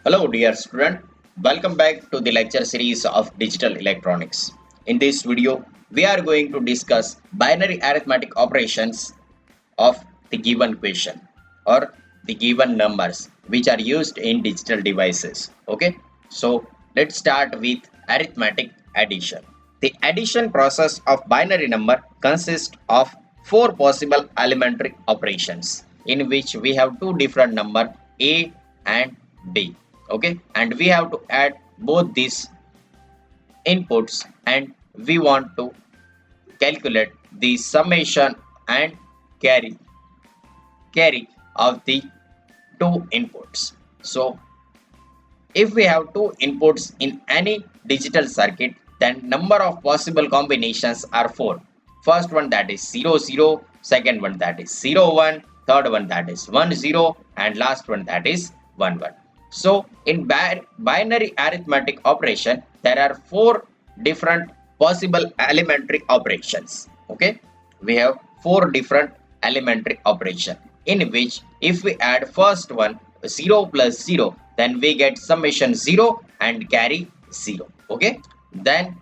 Hello dear student, welcome back to the lecture series of digital electronics. In this video, we are going to discuss binary arithmetic operations of the given question or the given numbers which are used in digital devices. Okay, so let's start with arithmetic addition. The addition process of binary number consists of four possible elementary operations in which we have two different number A and B. Okay, and we have to add both these inputs and we want to calculate the summation and carry carry of the two inputs. So if we have two inputs in any digital circuit, then number of possible combinations are four. First one that is 0 0, second one that is 0 1, third one that is 1 0, and last one that is 1 1. So in binary arithmetic operation, there are four different possible elementary operations. Okay, we have four different elementary operation in which if we add first one 0 plus 0, then we get summation 0 and carry 0. Okay, then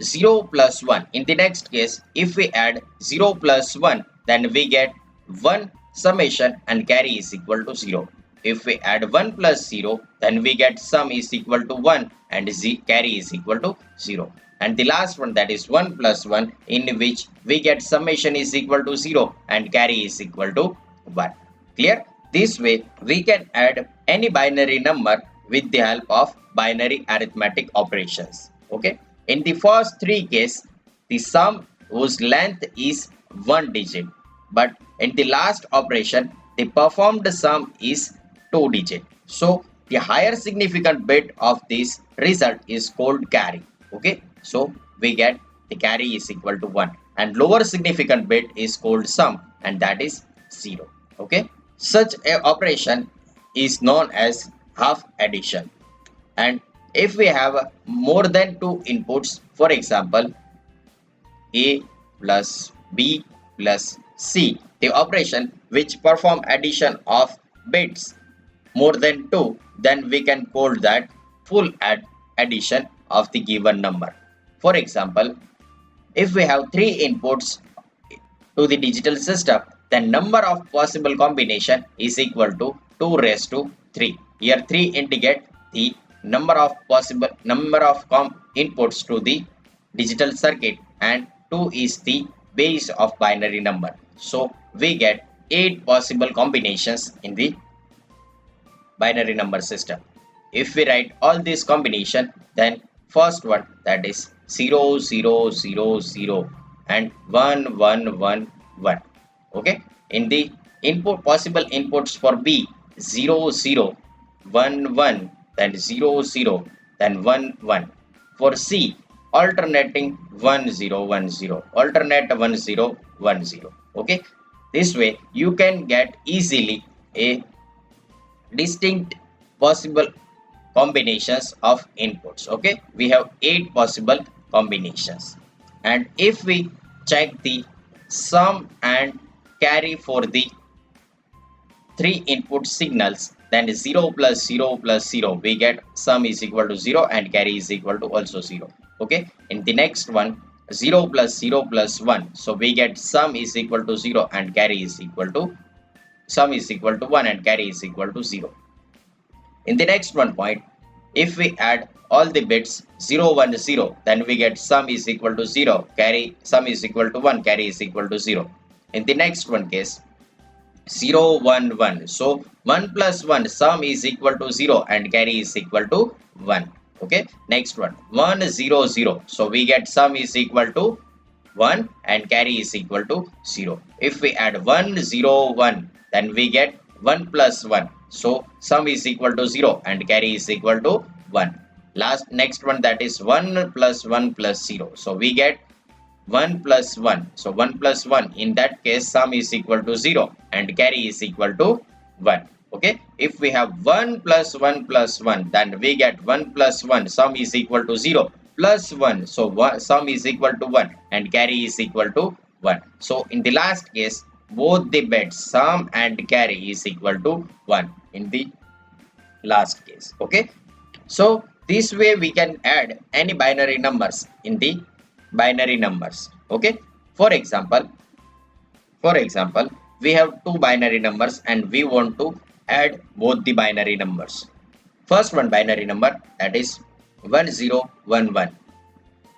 0 plus 1. In the next case, if we add 0 plus 1, then we get 1 summation and carry is equal to 0. If we add 1 plus 0, then we get sum is equal to 1 and carry is equal to 0. And the last one that is 1 plus 1, in which we get summation is equal to 0 and carry is equal to 1. Clear? This way, we can add any binary number with the help of binary arithmetic operations. Okay. In the first three cases, the sum whose length is one digit, but in the last operation, the performed sum is two digit. So the higher significant bit of this result is called carry. Okay. So we get the carry is equal to 1, and lower significant bit is called sum, and that is 0. Okay. Such a operation is known as half addition. And if we have more than two inputs, for example, A plus B plus C, the operation which perform addition of bits more than 2, then we can call that full addition of the given number. For example, if we have three inputs to the digital system, then number of possible combination is equal to 2 raised to 3. Here 3 indicate the number of inputs to the digital circuit, and 2 is the base of binary number. So we get 8 possible combinations in the binary number system. If we write all these combination, then first one that is 0 0 0 0 and 1 1 1 1. Okay, in the input possible inputs for B 0 0 1 1, then 0 0, then 1 1. For C, alternating 1 0 1 0, alternate 1 0 1 0. Okay, this way you can get easily a distinct possible combinations of inputs. Okay, we have 8 possible combinations, and if we check the sum and carry for the three input signals, then 0 plus 0 plus 0, we get sum is equal to 0 and carry is equal to also 0. Okay, in the next one 0 plus 0 plus 1, so we get sum is equal to 0 and carry is equal to sum is equal to 1 and carry is equal to 0. In the next one point, if we add all the bits 0 1 0, then we get sum is equal to 0, carry sum is equal to 1, carry is equal to 0. In the next one case 0 1 1, so 1 plus 1, sum is equal to 0 and carry is equal to 1. Okay, next one 1 0 0, so we get sum is equal to 1 and carry is equal to 0. If we add 1 0 1, then we get 1 plus 1, so sum is equal to 0 and carry is equal to 1. Next one that is 1 plus 1 plus 0, so we get 1 plus 1, so 1 plus 1, in that case sum is equal to 0 and carry is equal to 1. Okay, if we have 1 plus 1 plus 1, then we get 1 plus 1, sum is equal to 0 plus 1, so sum is equal to 1 and carry is equal to 1. So in the last case, both the bits sum and carry is equal to 1 in the last case. Okay, so this way we can add any binary numbers in the binary numbers. Okay, for example, we have two binary numbers and we want to add both the binary numbers. First one binary number, that is 1011.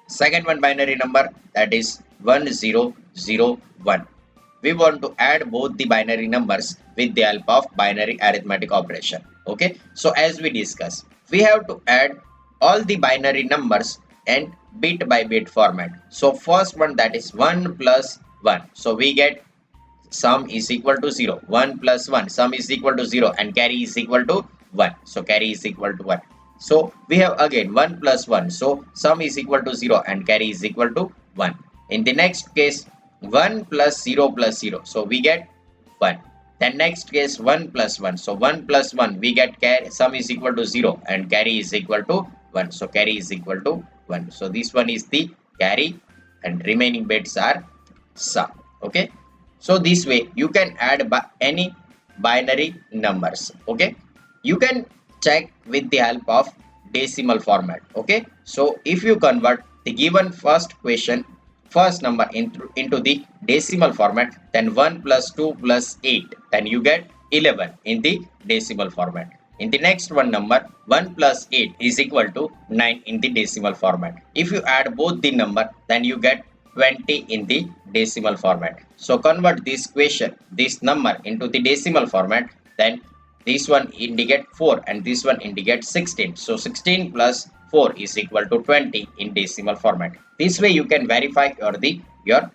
Second one binary number, that is 1001. We want to add both the binary numbers with the help of binary arithmetic operation. Okay, so as we discussed, we have to add all the binary numbers and bit by bit format. So first one, that is 1 plus 1. So we get sum is equal to 0. 1 plus 1, sum is equal to 0 and carry is equal to 1. So carry is equal to 1. So we have again 1 plus 1. So sum is equal to 0 and carry is equal to 1. In the next case, 1 plus 0 plus 0. So we get 1. Then next case 1 plus 1. So 1 plus 1 we get carry, sum is equal to 0 and carry is equal to 1. So carry is equal to 1. So this one is the carry and remaining bits are sum. Okay. So this way you can add any binary numbers. Okay, you can check with the help of decimal format. Okay, so if you convert the given first number into the decimal format, then 1 plus 2 plus 8, then you get 11 in the decimal format. In the next one number, 1 plus 8 is equal to 9 in the decimal format. If you add both the number, then you get 20 in the decimal format. So convert this number into the decimal format, then this one indicate 4 and this one indicate 16. So 16 plus 4 is equal to 20 in decimal format. This way you can verify your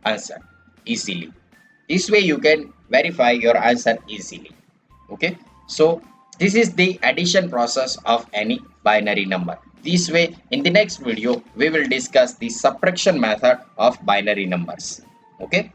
answer easily. This way you can verify your answer easily. Okay, so this is the addition process of any binary number. This way, in the next video, we will discuss the subtraction method of binary numbers. Okay.